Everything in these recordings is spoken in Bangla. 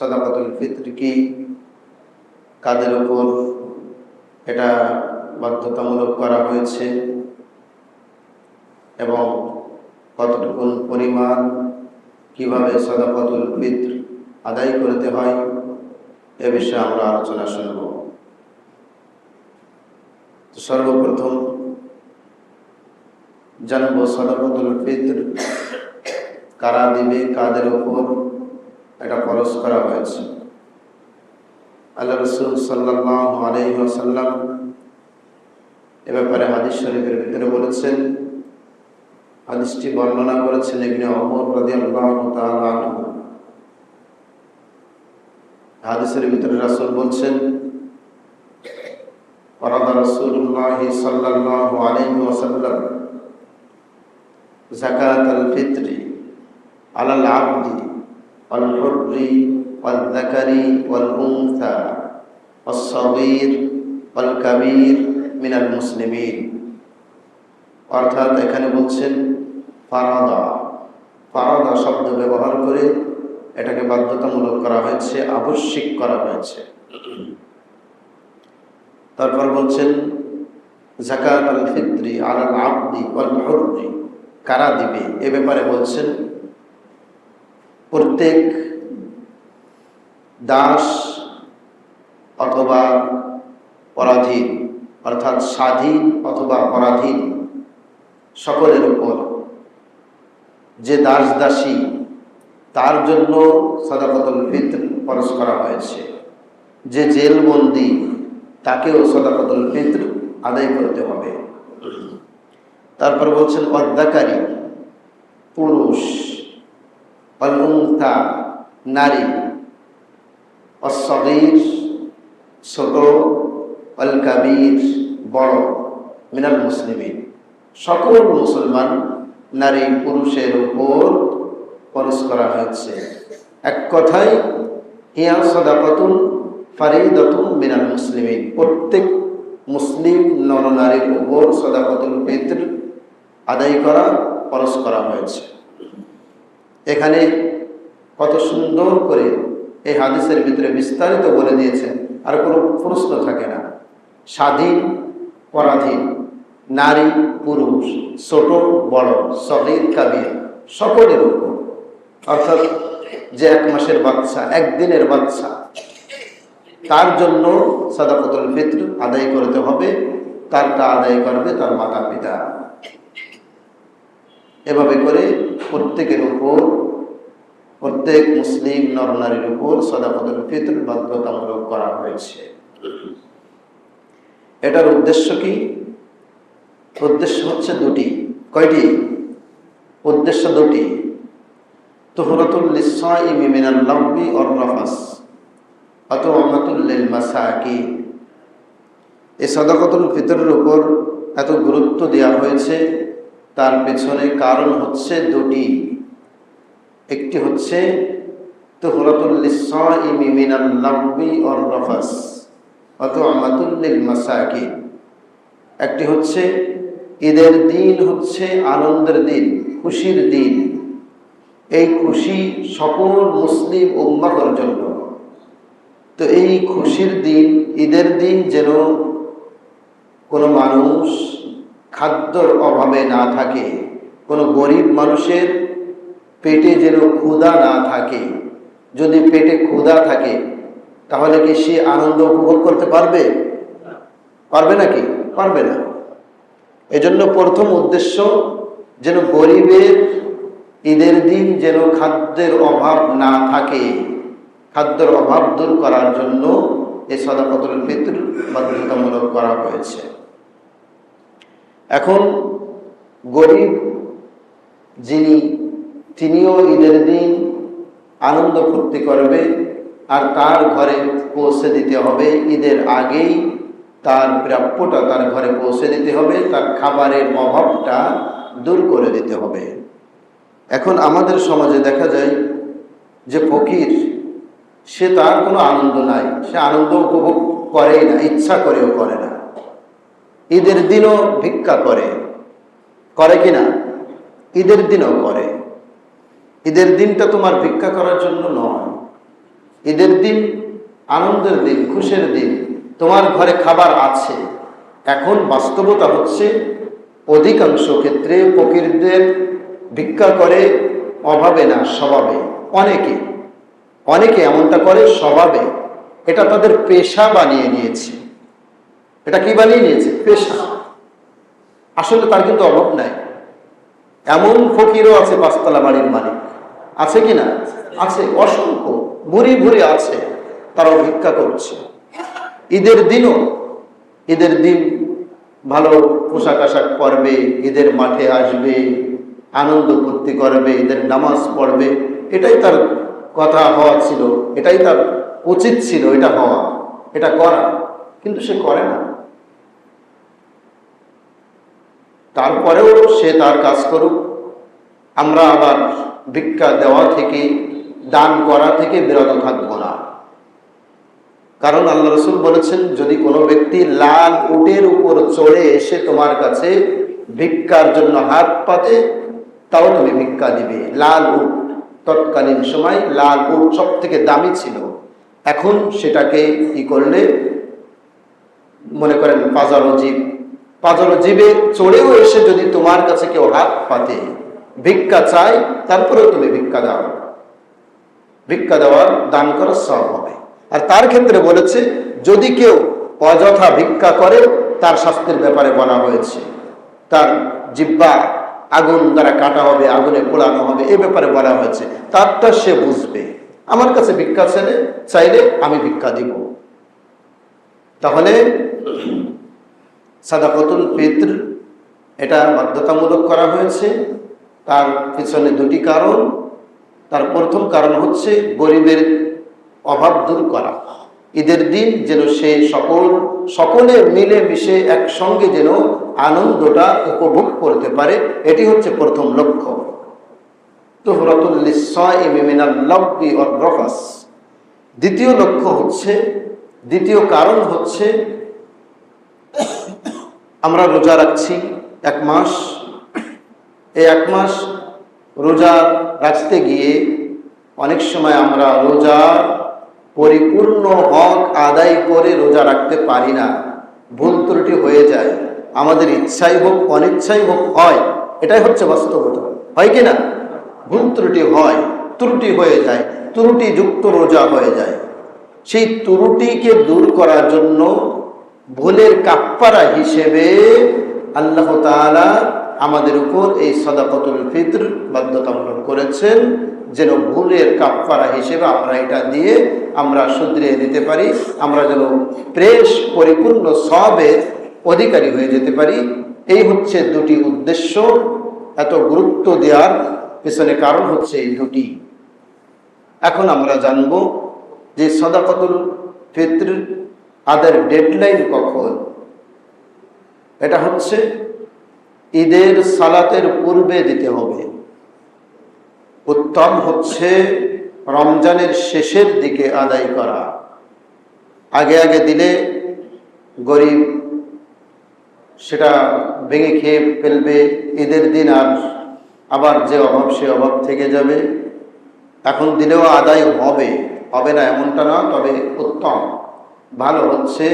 সাদাকাতুল ফিতর কি, কাদের উপর এটা বাধ্যতামূলক করা হয়েছে এবং কতটুকু পরিমাণ, কিভাবে সাদাকাতুল ফিতর আদায় করতে হয়, এ বিষয়ে আমরা আলোচনা শুনব। সর্বপ্রথম জানব সাদাকাতুল ফিতর কারা দিবে, কাদের উপর এটা ফরজ করা হয়েছে। আল্লাহ রাসূল সাল্লাল্লাহু আলাইহি ওয়াসাল্লাম এ ব্যাপারে হাদিস শরীফের ভিতরে বলেছেন, হাদিসটি বর্ণনা করেছেন ইবনে ওমর রাদিয়াল্লাহু তাআলা আনহু। হাদিসের ভিতরে রাসূল বলছেন, ফারাদা রাসূলুল্লাহ সাল্লাল্লাহু আলাইহি ওয়াসাল্লাম যাকাতাল ফিতরি আলাল আবদি ওয়াল হুররি ওয়াল যাকারি ওয়াল উনসা ওয়াস সাগীর ওয়াল কাবীর মিনাল মুসলিমিন। অর্থাৎ এখানে বলছেন ফারাদা, ফারাদা শব্দ ব্যবহার করে এটাকে বাধ্যতামূলক করা হয়েছে, আবশ্যিক করা হয়েছে। তারপর বলছেন যাকাতুল ফিতরি আলাল আবদি ওয়াল হুররি, কারা দিবে এ ব্যাপারে বলছেন প্রত্যেক দাস অথবা পরাধীন, অর্থাৎ স্বাধীন অথবা পরাধীন সকলের উপর, যে দাস দাসী তার জন্য সাদাকাতুল ফিতর ফরজ করা হয়েছে। যে জেলবন্দি তাকেও সাদাকাতুল ফিতর আদায় করতে হবে। তারপর বলছেন ওয়াদ্দাকারি পুরুষ, ওয়াল উনসা নারী, ওয়াস সাগীর ছোট, ওয়াল কাবীর বড়, মিনাল মুসলিমিন সকল মুসলমান নারী পুরুষের উপর ফরজ করা হয়েছে। এক কথায় হিয়া সাদাকাতুন ফারিদাতুন মিনাল মুসলিমিন, প্রত্যেক মুসলিম নরনারীর উপর সাদাকাতুল ফিতর আদায় করা ফরজ করা হয়েছে। এখানে কত সুন্দর করে এই হাদিসের ভিতরে বিস্তারিত বলে দিয়েছেন, আর কোনো প্রশ্ন থাকে না। স্বাধীন পরাধীন, নারী পুরুষ, ছোট বড়, সগীর কাবীর সকলের উপর, অর্থাৎ যে 1 মাসের বাচ্চা, 1 দিনের বাচ্চা, তার জন্য সাদাকাতুল ফিতর আদায় করতে হবে। তারটা আদায় করবে তার মাতা পিতা। এভাবে করে প্রত্যেকের উপর, প্রত্যেক মুসলিম নরনারীর উপর সাদাকাতুল ফিতর বাধ্যতামূলক করা হয়েছে। এটার উদ্দেশ্য কি? উদ্দেশ্য হচ্ছে দুটি। কয়টি? উদ্দেশ্য দুটি। তুহরাতুল লিসাইমি মিনাল লাগবি ওয়ার রাফাস ওয়া তু'মাতুল লিল মাসাকিন। এই সাদাকাতুল ফিতরের উপর এত গুরুত্ব দেওয়া হয়েছে, তার পেছনে কারণ হচ্ছে দুটি। একটি হচ্ছে তুহরাতুল লিসাইমি মিনাল লাগবি ওয়ার রাফাস ওয়া তু'মাতুল লিল মাসাকিন। একটি হচ্ছে ঈদের দিন হচ্ছে আনন্দের দিন, খুশির দিন। এই খুশি সকল মুসলিম উম্মাহর জন্য। তো এই খুশির দিন, ঈদের দিন যেন কোনো মানুষ খাদ্যর অভাবে না থাকে, কোনো গরিব মানুষের পেটে যেন ক্ষুধা না থাকে। যদি পেটে ক্ষুধা থাকে তাহলে কি সে আনন্দ উপভোগ করতে পারবে? পারবে নাকি? পারবে না। এজন্য প্রথম উদ্দেশ্য যেন গরিবের ঈদের দিন যেন খাদ্যের অভাব না থাকে, খাদ্যের অভাব দূর করার জন্য এই সাদাকাতুল ফিতর বাধ্যতামূলক করা হয়েছে। এখন গরিব যিনি, তিনিও ঈদের দিন আনন্দ ফুর্তি করবে, আর তার ঘরে পৌঁছে দিতে হবে ঈদের আগেই, তার প্রাপ্যটা তার ঘরে পৌঁছে দিতে হবে, তার খাবারের অভাবটা দূর করে দিতে হবে। এখন আমাদের সমাজে দেখা যায় যে ফকির, সে তার কোনো আনন্দ নাই, সে আনন্দ উপভোগ করেই না, ইচ্ছা করেও করে না। ঈদের দিনও ভিক্ষা করে, করে কিনা? ঈদের দিনও করে। ঈদের দিনটা তোমার ভিক্ষা করার জন্য নয়, ঈদের দিন আনন্দের দিন, খুশির দিন, তোমার ঘরে খাবার আছে। এখন বাস্তবতা হচ্ছে অধিকাংশ ক্ষেত্রে ফকিরদের ভিক্ষা করে অভাবে না, স্বভাবে। অনেকে অনেকে এমনটা করে স্বভাবে, এটা তাদের পেশা বানিয়ে নিয়েছে। এটা কি বানিয়ে নিয়েছে? পেশা। আসলে তার কিন্তু অভাব নাই। এমন ফকিরও আছে পাঁচতলা বাড়ির মালিক, আছে কিনা? আছে, অসংখ্য, ভুরি ভুরি আছে, তারাও ভিক্ষা করছে। ঈদের দিনও, ঈদের দিন ভালো পোশাক আশাক পরবে, ঈদের মাঠে আসবে, আনন্দ ফুর্তি করবে, ঈদের নামাজ পড়বে, এটাই তার কথা হওয়া ছিল, এটাই তার উচিত ছিল, এটা হওয়া, এটা করা, কিন্তু সে করে না। তারপরেও সে তার কাজ করুক, আমরা আবার ভিক্ষা দেওয়া থেকে, দান করা থেকে বিরত থাকবো না। কারণ আল্লাহ রাসূল বলেছেন, যদি কোনো ব্যক্তি লাল উটের উপর চড়ে এসে তোমার কাছে ভিক্ষার জন্য হাত পাতে, তাও তুমি ভিক্ষা দিবে। লাল উট, তৎকালীন সময় লাল উট সব থেকে দামি ছিল। এখন সেটাকে কি করলে, মনে করেন পাজারো জীব, পাজারো জীবে চড়েও এসে যদি তোমার কাছে কেউ হাত পাতে, ভিক্ষা চায়, তারপরেও তুমি ভিক্ষা দাও। ভিক্ষা দেওয়ার, দান করার সওয়াব হবে। আর তার ক্ষেত্রে বলেছে, যদি কেউ অযথা ভিক্ষা করে, তার শাস্তির ব্যাপারে বলা হয়েছে, তার জিহ্বা আগুন দ্বারা কাটা হবে, আগুনে পোড়ানো হবে, এ ব্যাপারে বলা হয়েছে। তারটা সে বুঝবে, আমার কাছে ভিক্ষা চাইলে আমি ভিক্ষা দিব। তাহলে সাদাকাতুল ফিত্র এটা বাধ্যতামূলক করা হয়েছে। তার পিছনে দুটি কারণ। তার প্রথম কারণ হচ্ছে গরিবের অভাব দূর করা। ঈদের দিন যেন সে সকলে মিলে মিশে একসঙ্গে যেন আনন্দটা উপভোগ করতে পারে, এটি হচ্ছে প্রথম লক্ষ্য। তুহরাতুল লিসাইমি মিনাল লাগবি ওয়ার রাফাস। দ্বিতীয় লক্ষ্য হচ্ছে, দ্বিতীয় কারণ হচ্ছে, আমরা রোজা রাখছি 1 মাস। এই 1 মাস রোজা রাখতে গিয়ে অনেক সময় আমরা রোজা পরিপূর্ণ হক আদায় করে রোজা রাখতে পারি না, ভুল ত্রুটি হয়ে যায়। আমাদের ইচ্ছাই হোক অনিচ্ছাই হোক হয়, এটাই হচ্ছে বাস্তবতা, হয় কি না? ভুল ত্রুটি হয়, ত্রুটি হয়ে যায়, ত্রুটিযুক্ত রোজা হয়ে যায়। সেই ত্রুটিকে দূর করার জন্য ভুলের কাফফারা হিসেবে আল্লাহ তাআলা আমাদের উপর এই সাদাকাতুল ফিত্র বাধ্যতামূলক করেছেন, যেন ভুলের কাফফারা হিসেবে আমরা এটা দিয়ে আমরা শুধরিয়ে দিতে পারি, আমরা যেন পরিপূর্ণ সওয়াবের অধিকারী হয়ে যেতে পারি। এই হচ্ছে দুটি উদ্দেশ্য। এত গুরুত্ব দেওয়ার পিছনে কারণ হচ্ছে এই দুটি। এখন আমরা জানব যে সাদাকাতুল ফিত্র আদায়ের ডেডলাইন কখন। এটা হচ্ছে ঈদের সালাতের পূর্বে দিতে হবে। উত্তম হচ্ছে রমজানের শেষের দিকে আদায় করা। আগে আগে দিলে গরিব সেটা ভেঙে খেয়ে ফেলবে, ঈদের দিন আর আবার যে অভাব সে অভাব থেকে যাবে। এখন দিলেও আদায় হবে না এমনটা না, তবে উত্তম ভালো হচ্ছে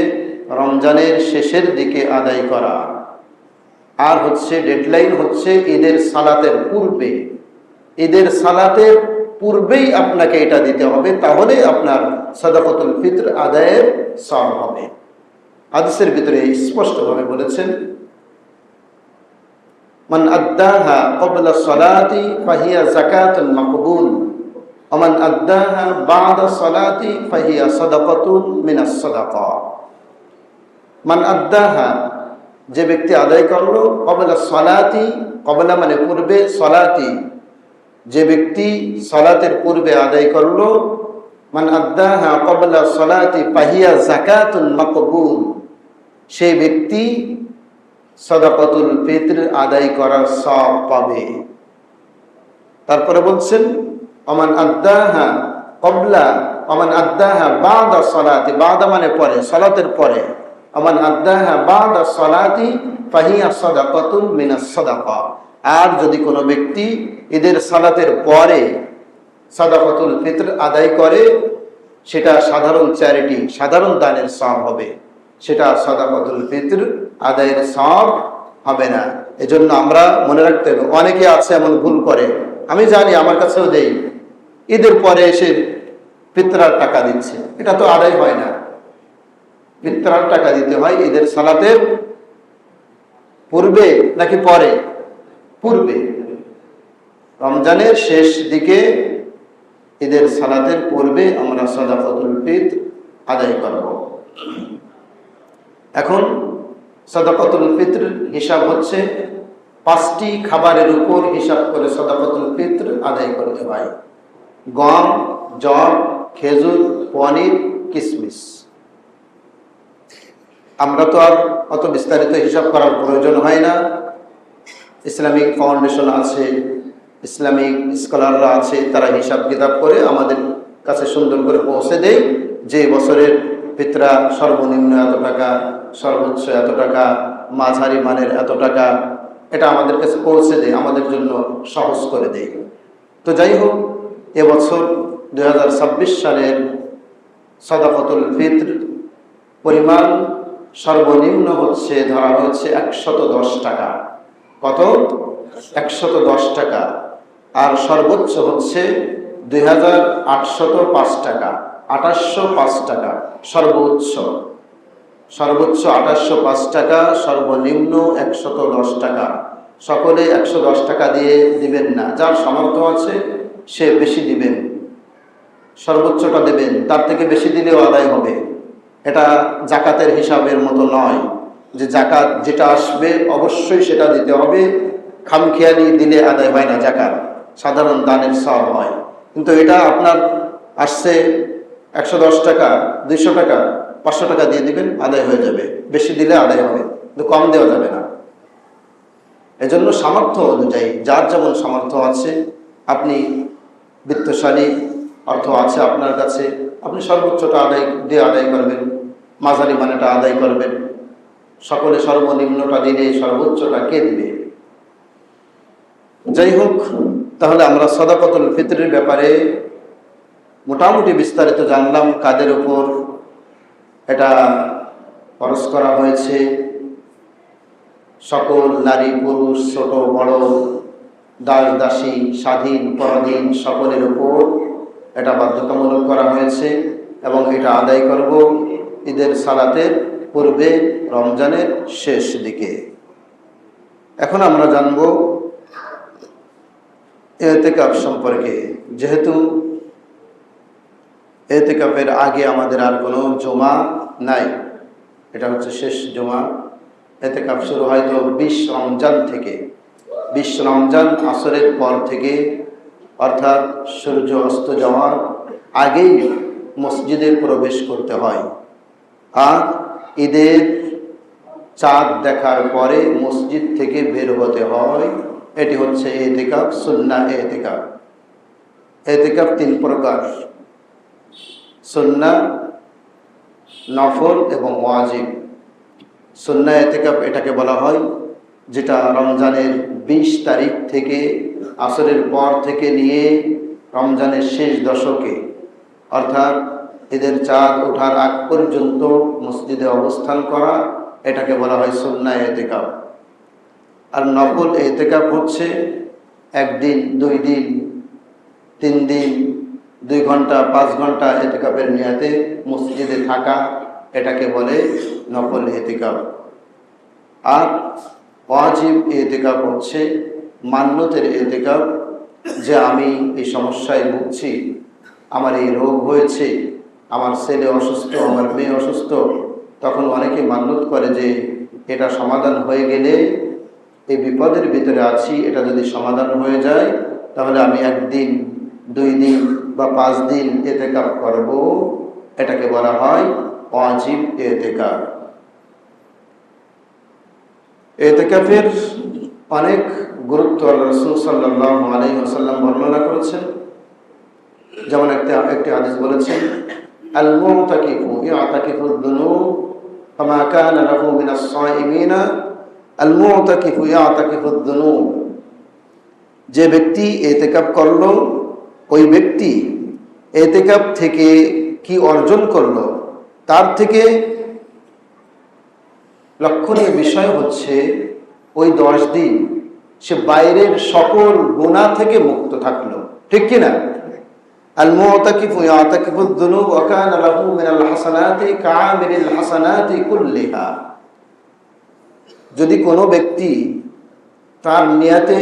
রমজানের শেষের দিকে আদায় করা। আর হচ্ছে ডেডলাইন হচ্ছে ঈদের সালাতের পূর্বে। ঈদের সালাতের পূর্বেই আপনাকে এটা দিতে হবে, তাহলে আপনার সাদাকাতুল ফিত্র আদায়ের সওয়াব হবে। হাদিসের ভিতরে স্পষ্টভাবে বলেছেন, মান আদ্দাহা ক্বাবলা সালাতি ফাহিয়া যাকাতুন মাকবুল ওয়া মান আদ্দাহা বা'দা সালাতি ফাহিয়া সাদাকাতুন মিনাস সাদাকা। মান আদ্দাহা, যে ব্যক্তি আদায় করলো, ক্বাবলা সালাতি, ক্বাবলা মানে পূর্বে, সালাতি যে ব্যক্তি সালাতের পূর্বে আদায় করলো, মান আদ্দাহা ক্বাবলা সালাতি ফাহিয়া যাকাতুন মাকবুল, সেই ব্যক্তি সাদাকাতুল ফিত্র আদায় করার সওয়াব পাবে। তারপরে বলছেন ওমান আদ্দাহা ক্বাবলা ওমান আদ্দাহা বা'দা সালাতি, বা'দা মানে পরে, সালাতের পরে, ওমান আদ্দাহা বা'দা সালাতি ফাহিয়া সাদাকাতুন মিনাস সাদাকা। আর যদি কোনো ব্যক্তি ঈদের সালাতের পরে সাদাকাতুল ফিত্র আদায় করে, সেটা সাধারণ চ্যারিটি, সাধারণ দানের সওয়াব হবে, সেটা সাদাকাতুল ফিতর আদায়ের সওয়াব হবে না। এজন্য আমরা মনে রাখতে হবে, অনেকে আছে এমন ভুল করে, আমি জানি, আমার কাছেও দেই, ঈদের পরে এসে ফিতরার টাকা দিচ্ছে, এটা তো আদায় হয় না। ফিতরার টাকা দিতে হয় ঈদের সালাতের পূর্বে নাকি পরে? পূর্বে, রমজানের শেষ দিকে ঈদের সালাতের পূর্বে আমরা সাদাকাতুল ফিতর আদায় করব। এখন সাদাকাতুল ফিতর হিসাব হচ্ছে 5টি খাবারের উপর হিসাব করে সাদাকাতুল ফিতর আদায় করতে হয়। গম, জব, খেজুর, পনির, কিশমিশ। আমরা তো আর অত বিস্তারিত হিসাব করার প্রয়োজন হয় না। ইসলামিক ফাউন্ডেশন আছে, ইসলামিক স্কলাররা আছে, তারা হিসাব কিতাব করে আমাদের কাছে সুন্দর করে পৌঁছে দেয় যে বছরের ফিতরা সর্বনিম্ন এত টাকা, সর্বোচ্চ এত টাকা, মাঝারি মানের এত টাকা, এটা আমাদের কাছে পৌঁছে দেয়, আমাদের জন্য সহজ করে দেয়। তো যাই হোক, এবছর 2026 সালের সাদাকাতুল ফিতর পরিমাণ সর্বনিম্ন হচ্ছে, ধরা হচ্ছে 110 টাকা। কত? 110 টাকা। আর সর্বোচ্চ হচ্ছে 2805 টাকা, 2805 টাকা সর্বোচ্চ। সর্বোচ্চ 2805 টাকা, সর্বনিম্ন 110 টাকা। সকলে 110 টাকা দিয়ে দিবেন না, যার সামর্থ্য আছে সে বেশি দিবেন, সর্বোচ্চটা দেবেন, তার থেকে বেশি দিলেও আদায় হবে। এটা জাকাতের হিসাবের মতো নয় যে জাকাত যেটা আসবে অবশ্যই সেটা দিতে হবে, খামখেয়ালি দিলে আদায় হয় না জাকাত, সাধারণ দানের সওয়াব হয়। কিন্তু এটা আপনার আসছে 110 টাকা, 200 টাকা, 500 টাকা দিয়ে দিবেন, আদায় হয়ে যাবে। বেশি দিলে আদায় হবে, কিন্তু কম দেওয়া যাবে না। এজন্য সামর্থ্য অনুযায়ী, যার যেমন সামর্থ্য আছে, আপনি বিত্তশালী, অর্থ আছে আপনার কাছে, আপনি সর্বোচ্চটা আদায় করবেন, মাঝারি মানেটা আদায় করবেন। সকলে সর্বনিম্নটা দিলে সর্বোচ্চটা কে দিবে? যাই হোক, তাহলে আমরা সাদাকাতুল ফিতরের ব্যাপারে মোটামুটি বিস্তারিত জানলাম, কাদের উপর এটা খরচ করা হয়েছে। সকল নারী, পুরুষ, ছোট বড়, দাস দাসী, স্বাধীন পরাধীন সকলের উপর এটা বাধ্যতামূলক করা হয়েছে এবং এটা আদায় করব ঈদের সালাতের পূর্বে, রমজানের শেষ দিকে। এখন আমরা জানব ইতিকাফ সম্পর্কে। যেহেতু ইতিকাফের আগে আমাদের আর কোনো জমা নাই, এটা হচ্ছে শেষ জমা। ইতিকাফ শুরু হয়তো 20 রমজান থেকে, 20 রমজান আসরের পর থেকে, অর্থাৎ সূর্য অস্ত যাওয়ার আগেই মসজিদে প্রবেশ করতে হয়। আর ঈদের চাঁদ দেখার পরে মসজিদ থেকে বের হতে হয়। এটি হচ্ছে ইতিকাফ, সুন্নাহ ইতিকাফ। ইতিকাফ 3 প্রকার: সুন্নাহ, নফল এবং ওয়াজিব। সুন্নাহ ইতিকাফ এটাকে বলা হয় যেটা রমজানের 20 তারিখ থেকে, আসরের পর থেকে নিয়ে রমজানের শেষ দশকে, অর্থাৎ ঈদের চাঁদ ওঠার আগ পর্যন্ত মসজিদে অবস্থান করা, এটাকে বলা হয় সুন্নাহ ইতিকাফ। আর নফল ইতিকাফ হচ্ছে 1 দিন, 2 দিন, 3 দিন, 2 ঘন্টা, 5 ঘন্টা ইতিকাফের নিয়তে মসজিদে থাকা, এটাকে বলে নফল ইতিকাফ। আর ওয়াজিব ইতিকাফ হচ্ছে মান্যতের ইতিকাফ, যে আমি এই সমস্যায় ভুগছি, আমার এই রোগ হয়েছে, আমার ছেলে অসুস্থ, আমার মেয়ে অসুস্থ, তখন অনেকে মান্যত করে যে এটা সমাধান হয়ে গেলে, এই বিপদের ভিতরে আছি, এটা যদি সমাধান হয়ে যায় তাহলে আমি 1 দিন, 2 দিন বা 5 দিন ইতিকাফ করব। এটাকে বলা হয় ওয়াজিব ইতিকাফ। ইতিকাফের অনেক গুরুত্ব আল্লাহ রাসূল সাল্লাল্লাহু আলাইহি ওয়াসাল্লাম বর্ণনা করেছেন। যেমন একটি হাদিস বলেছেন, আল মুতাকিফু ইয়াতাকিফু দুনুব ফামা কানা লাহু মিনাস সাইমিনা আল মুতাকিফু ইয়াতাকিফু দুনুব। যে ব্যক্তি ইতিকাফ করলো, ওই ব্যক্তি ইতিকাফ থেকে কি অর্জন করলো, তার থেকে লক্ষণীয় বিষয় হচ্ছে ওই 10 দিন সে বাইরের সকল গুনাহ থেকে মুক্ত থাকলো। ঠিক কিনা? আল মুতাকিফু ইয়াতাকিফু যুনুব ওয়া কানা লাহু মিনাল হাসানাতি কাআমিলিল হাসানাতি কুল্লিহা। যদি কোনো ব্যক্তি তার নিয়তে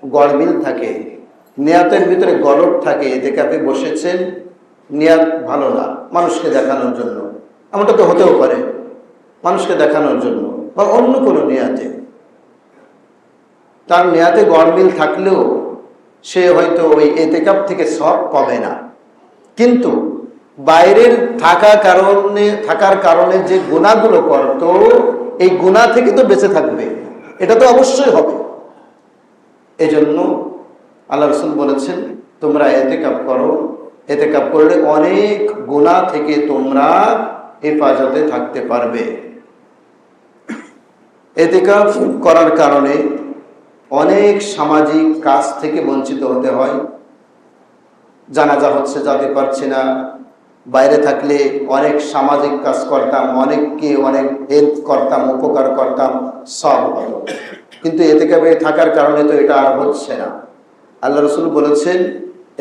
গড়মিল থাকে, নিয়তের ভিতরে গলদ থাকে, এতেকাফে বসেছেন, নিয়ত ভালো না, মানুষকে দেখানোর জন্য, এমনটা তো হতেও পারে, মানুষকে দেখানোর জন্য বা অন্য কোনো নিয়তে, তার নিয়তে গড়মিল থাকলেও সে হয়তো ওই এতেকাফ থেকে সওয়াব পাবে না। কিন্তু বাইরের থাকার কারণে যে গুনাহগুলো করতো, এই গুনাহ থেকে তো বেঁচে থাকবে, এটা তো অবশ্যই হবে। এজন্য আল্লাহ রাসূল বলেছেন, তোমরা এতেকাফ করো, এতেকাফ করলে অনেক গুনাহ থেকে তোমরা হেফাজতে থাকতে পারবে। এতেকাফ করার কারণে অনেক সামাজিক কাজ থেকে বঞ্চিত হতে হয়। জানাজা হচ্ছে, যেতে পারছি না, বাইরে থাকলে অনেক সামাজিক কাজ করতাম, অনেককে অনেক হেল্প করতাম, উপকার করতাম, সব হলো। কিন্তু এতেকাফে থাকার কারণে তো এটা আর হচ্ছে না। আল্লাহ রাসূল বলেছেন,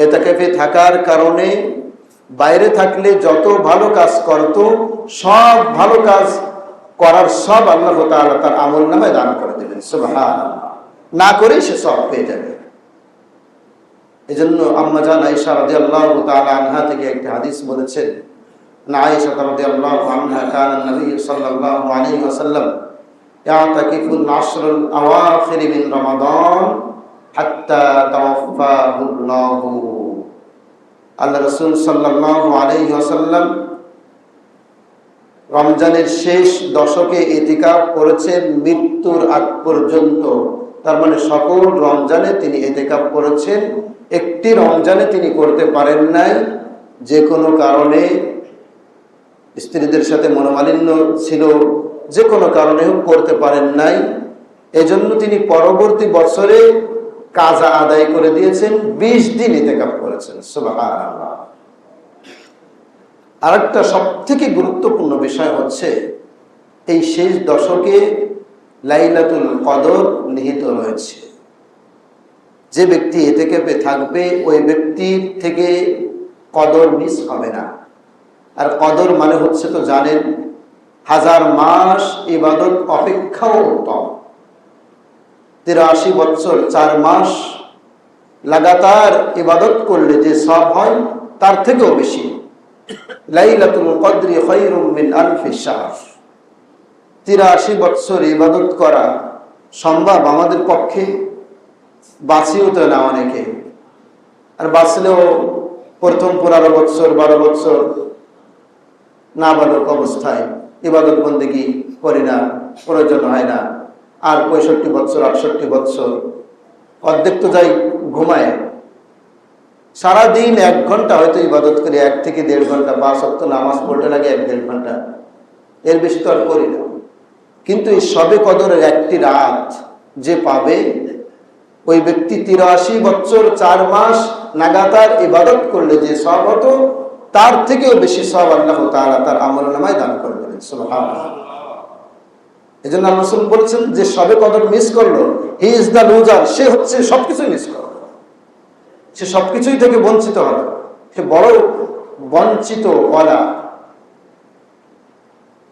এতেকাফে থাকার কারণে বাইরে থাকলে যত ভালো কাজ করত, সব ভালো কাজ করার সব আল্লাহ তাআলা তার আমলনামায় দান করে দেবেন। সুবহানাল্লাহ। না করে সে সব পেয়ে যাবে। এজন্য আম্মা জান আয়েশা রাদিয়াল্লাহু তাআলা আনহা থেকে একটা হাদিস বলেছেন, না আয়েশা রাদিয়াল্লাহু আনহা কানা নবী সাল্লাল্লাহু আলাইহি ওয়াসাল্লাম ইয়াতাকিফুল আশরুল আওয়াখির মিন রমাদান হাত্তা তাওফাহুল্লাহু। আল্লাহ রাসূল সাল্লাল্লাহু আলাইহি ওয়াসাল্লাম রমজানের শেষ দশকে ইতিকাফ করেছেন মৃত্যুর আগ পর্যন্ত। তার মানে সকল রমজানে তিনি ইতিকাফ করেছেন, একটি রমজানে তিনি করতে পারেন নাই, যে কোনো কারণে স্ত্রীদের সাথে মনোমালিন্য ছিল, যে কোনো কারণে করতে পারেন নাই। এজন্য তিনি পরবর্তী বছরে কাজা আদায় করে দিয়েছেন, 20 দিন ইতিকাফ করেছেন। সুবহানাল্লাহ। আরেকটা সবথেকে গুরুত্বপূর্ণ বিষয় হচ্ছে, এই শেষ দশকে লাইলাতুল কদর নিহিত রয়েছে। যে ব্যক্তি ইতিকাফে থাকবে, ওই ব্যক্তির থেকে কদর মিস হবে না। আর কদর মানে হচ্ছে তো জানেন, 1000 মাস ইবাদত অপেক্ষাও উত্তম। 83 বছর 4 মাস লাগাতার ইবাদত করলে যে সওয়াব হয়, তার থেকেও বেশি। লাইলাতুল কদরি খায়রুম মিন আলফি শাহর। 83 বছর ইবাদত করা সম্ভব আমাদের পক্ষে? বাঁচিও তো না অনেকে, আর বাঁচলেও প্রথম 15 বছর 12 বছর নাবালক অবস্থায় ইবাদত বন্দেগী করি না, প্রয়োজন হয় না। আর 65 বছর 68 বছর অর্ধেক তো যাই ঘুমায়। সারাদিন 1 ঘন্টা হয়তো ইবাদত করি, 1 থেকে 1.5 ঘন্টা, 5 ওয়াক্ত নামাজ পড়তে লাগে 1-1.5 ঘন্টা, এর বেশি তো আর করি না। কিন্তু এই শবে কদরের একটি রাত যে পাবে, ওই ব্যক্তি 83 বছর 4 মাস লাগাতার ইবাদত করলে যে সওয়াব হতো, তার থেকেও বেশি সওয়াব আল্লাহ তাআলা তার আমলনামায় দান করবেন। সুবহানাল্লাহ। এজন্য আল্লাহ রাসূল বলেছেন, যে শবে কদর মিস করলো, হি ইজ দ্য লুজার। সে হচ্ছে সবকিছুই মিস করলো, সে সবকিছুই থেকে বঞ্চিত হবে, সে বড় বঞ্চিত ওয়ালা।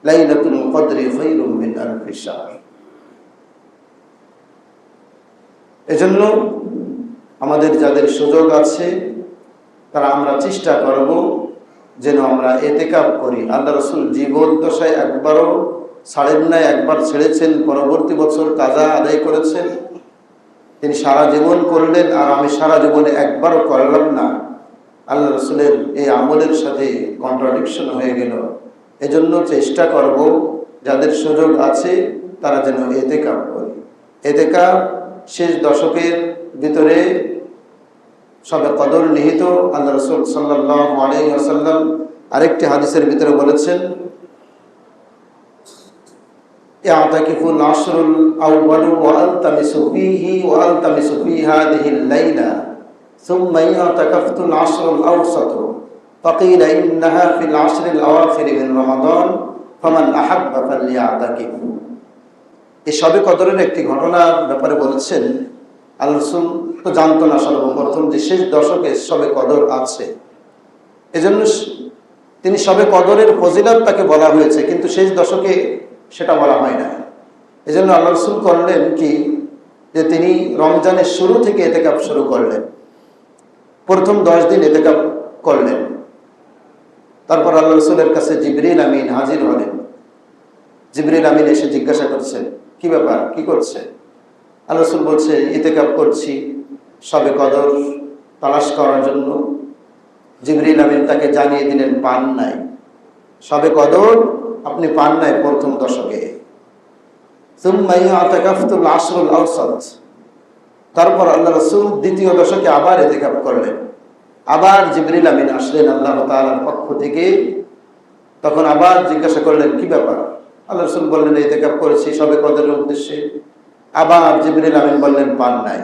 লাইলাতুল কদরি খায়রুম মিন আলফি শাহর। এজন্য আমাদের যাদের সুযোগ আছে, তারা আমরা চেষ্টা করব যেন আমরা ইতিকাফ করি। আল্লাহ রাসূল জীবদ্দশায় একবারও ছাড়েন নাই, একবার ছেড়েছেন, পরবর্তী বছর কাজা আদায় করেছেন। তিনি সারা জীবন করলেন, আর আমি সারা জীবনে একবারও করলাম না। আল্লাহ রাসূলের এই আমলের সাথে কন্ট্রাডিকশন হয়ে গেল। এজন্য চেষ্টা করব যাদের সুযোগ আছে তারা যেন ইতিকাফ করে। ইতিকাফ শেষ দশকের ভিতরে শবে কদর নিহিত। আল্লাহ রাসূল সাল্লাল্লাহু আলাইহি ওয়াসাল্লাম আরেকটি হাদিসের ভিতরে বলেছেন, ইয়াতাকিফুল আশরুল আউয়ালু ওয়া আলতামিসু ফীহি ওয়া আলতামিসু ফী হাযিহিল লাইলা সুম্মা ইয়াতাকাফতুল আশরুল আওসাতু فقيل إنها في العشر الأواخر من رمضان فمن أحب فليعتكف। এই শবে কদরের একটি ঘটনার ব্যাপারে বলেছেন, আল্লাহ রাসূল তো জানতো না সর্বপ্রথম যে শেষ দশকে শবে কদর আছে, এজন্য তিনি শবে কদরের ফজিলত তাকে বলা হয়েছে, কিন্তু শেষ দশকে সেটা বলা হয় না। এজন্য আল্লাহ রাসূল করলেন কি, যে তিনি রমজানের শুরু থেকে ইতিকাফ শুরু করলেন, প্রথম 10 দিন ইতিকাফ করলেন। তারপর আল্লাহ রাসূলের কাছে জিবরিল আমিন হাজির হলেন। জিবরিল আমিন এসে জিজ্ঞাসা করছেন, কি ব্যাপার, কি করছে? আল্লাহ রাসূল বলছে, ইতিকাফ করছি শবে কদর তালাশ করার জন্য। জিবরিল আমিন তাকে জানিয়ে দিলেন, পান নাই, শবে কদর আপনি পান নাই প্রথম দশকে। তারপর আল্লাহ রাসূল দ্বিতীয় দশকে আবার ইতিকাফ করলেন। আবার জিবরিল আমিন আসলেন আল্লাহ তাআলার পক্ষ থেকে। তখন আবার জিজ্ঞাসা করলেন, কি ব্যাপার? আল্লাহ রাসূল বললেন, ইতিকাফ করেছি শবে কদরের উদ্দেশ্যে। আবার জিবরিল আমিন বললেন, পান নাই।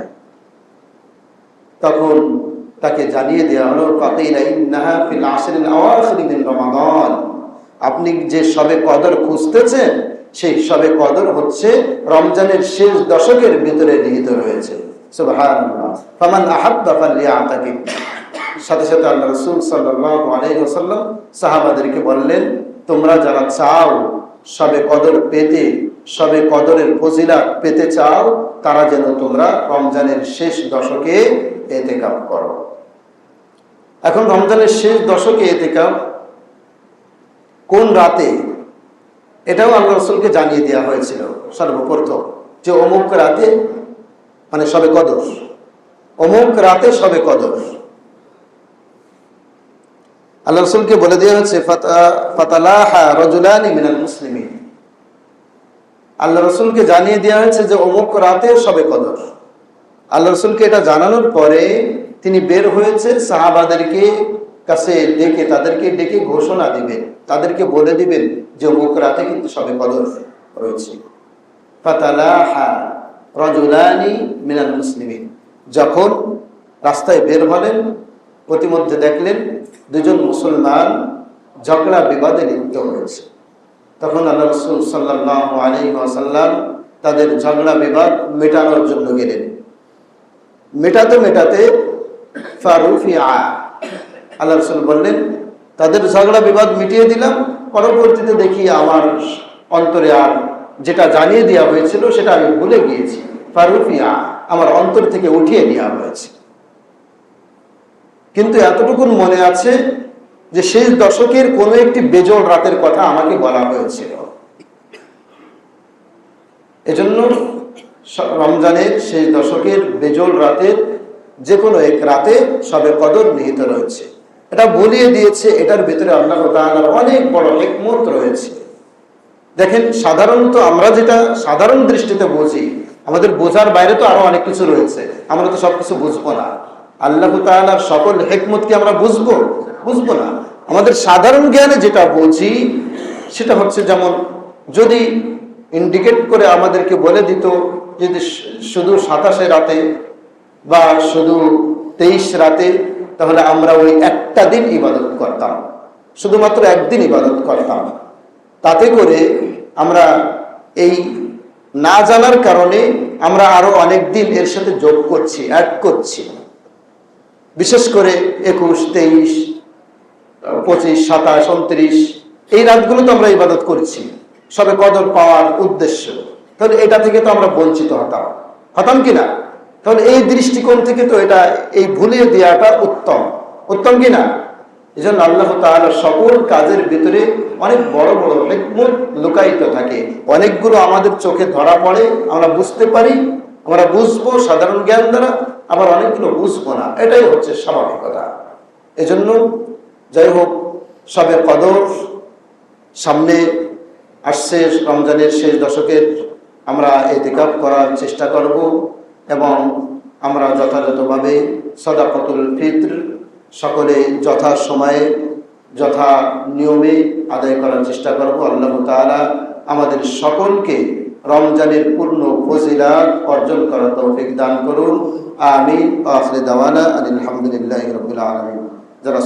তখন তাকে জানিয়ে দেওয়া হলো, ফাকিলা ইন্নাহা ফিল আশরিল আওয়াখির মিন রমাদান। আপনি যে শবে কদর খুঁজতেছেন, সেই শবে কদর হচ্ছে রমজানের শেষ দশকের ভিতরে নিহিত রয়েছে। সুবহানাল্লাহ। ফামান আহাব্বা ফালইআতাকিফ। সাথে সাথে আল্লাহ রাসূল সাল্লাল্লাহু আলাইহি ওয়াসাল্লাম সাহাবাদেরকে বললেন, তোমরা যারা চাও শবে কদর পেতে, শবে কদরের ফজিলত পেতে চাও, তারা যেন তোমরা রমজানের শেষ দশকে ইতিকাফ করো। এখন রমজানের শেষ দশকে ইতিকাফ কোন রাতে, এটাও আল্লাহ রাসূলকে জানিয়ে দেওয়া হয়েছিল সর্বপ্রথম, যে অমুক রাতে, মানে শবে কদর, অমুক রাতে শবে কদর। আল্লাহ রাসূলকে বলে দেওয়া হয়েছে, ফাতালাহা রাজুলানি মিনাল মুসলিমিন। আল্লাহ রাসূলকে জানিয়ে দেওয়া হয়েছে যে অমুক রাতে শবে কদর। আল্লাহ রাসূলকে এটা জানানোর পরে তিনি বের হয়েছে, সাহাবাদেরকে কাছে ডেকে, তাদেরকে ডেকে ঘোষণা দিবেন, তাদেরকে বলে দিবেন যে অমুক রাতে কিন্তু শবে কদর রয়েছে। ফাতালাহা রাজুলানি মিনাল মুসলিমিন। যখন রাস্তায় বের হলেন, প্রতিমধ্যে দেখলেন দুজন মুসলমান ঝগড়া বিবাদে লিপ্ত হয়েছে। তখন আল্লাহ রাসূল সাল্লাল্লাহু আলাইহি ওয়াসাল্লাম তাদের ঝগড়া বিবাদ মেটানোর জন্য গেলেন। মেটাতে মেটাতে ফারুফিআ, আল্লাহ রাসূল বললেন, তাদের ঝগড়া বিবাদ মিটিয়ে দিলাম, পরবর্তীতে দেখি আমার অন্তরে আর যেটা জানিয়ে দেওয়া হয়েছিল সেটা আমি ভুলে গিয়েছি। ফারুফিআ, আমার অন্তর থেকে উঠিয়ে নেওয়া হয়েছে। কিন্তু এতটুকুন মনে আছে যে শেষ দশকের কোন একটি বেজোড় রাতের কথা আমাকে বলা হয়েছিল। এজন্য রমজানের শেষ দশকের বেজোড় রাতের যে কোনো এক রাতে শবে কদর নিহিত রয়েছে। এটা বলিয়ে দিয়েছে, এটার ভিতরে আল্লাহ তাআলার অনেক বড় হিকমত রয়েছে। দেখেন, সাধারণত আমরা যেটা সাধারণ দৃষ্টিতে বুঝি, আমাদের বোঝার বাইরে তো আরো অনেক কিছু রয়েছে, আমরা তো সবকিছু বুঝবো না। আল্লাহ তাআলার সকল হিকমত কি আমরা বুঝবো না। আমাদের সাধারণ জ্ঞানে যেটা বুঝি সেটা হচ্ছে, যেমন যদি ইন্ডিকেট করে আমাদেরকে বলে দিত যদি শুধু 27 রাতে বা শুধু 23 রাতে, তাহলে আমরা ওই একটা দিন ইবাদত করতাম, শুধুমাত্র একদিন ইবাদত করতাম। তাতে করে আমরা এই না জানার কারণে আমরা আরো অনেক দিন এর সাথে যোগ করছি, অ্যাড করছি। বিশেষ করে 21, 23, 25, 27, 29 এই রাতগুলো তো আমরা ইবাদত করছি শবে কদর পাওয়ার উদ্দেশ্য। তাহলে এটা থেকে তো আমরা বঞ্চিত হতাম কিনা? তাহলে এই দৃষ্টিকোণ থেকে তো এটা, এই ভুলিয়ে দেওয়াটা উত্তম কিনা? এই জন্য আল্লাহ তাআলার সকল কাজের ভিতরে অনেক বড় বড় হিকমত লুকায়িত থাকে। অনেকগুলো আমাদের চোখে ধরা পড়ে, আমরা বুঝতে পারি, আমরা বুঝবো সাধারণ জ্ঞান দ্বারা, আবার অনেকগুলো বুঝবো না। এটাই হচ্ছে স্বাভাবিকতা। এজন্য যাই হোক, শবে কদর সামনে আসছে, রমজানের শেষ দশকের আমরা ইতিকাফ করার চেষ্টা করব এবং আমরা যথাযথভাবে সাদাকাতুল ফিত্র সকলে যথা সময়ে যথা নিয়মে আদায় করার চেষ্টা করব। আল্লাহ তাআলা আমাদের সকলকে রমজানের পূর্ণ ফজিলত অর্জন করার তৌফিক দান করুন। আমিন। আখির দাওয়ানা আলহামদুলিল্লাহি রাব্বিল আলামিন। যারা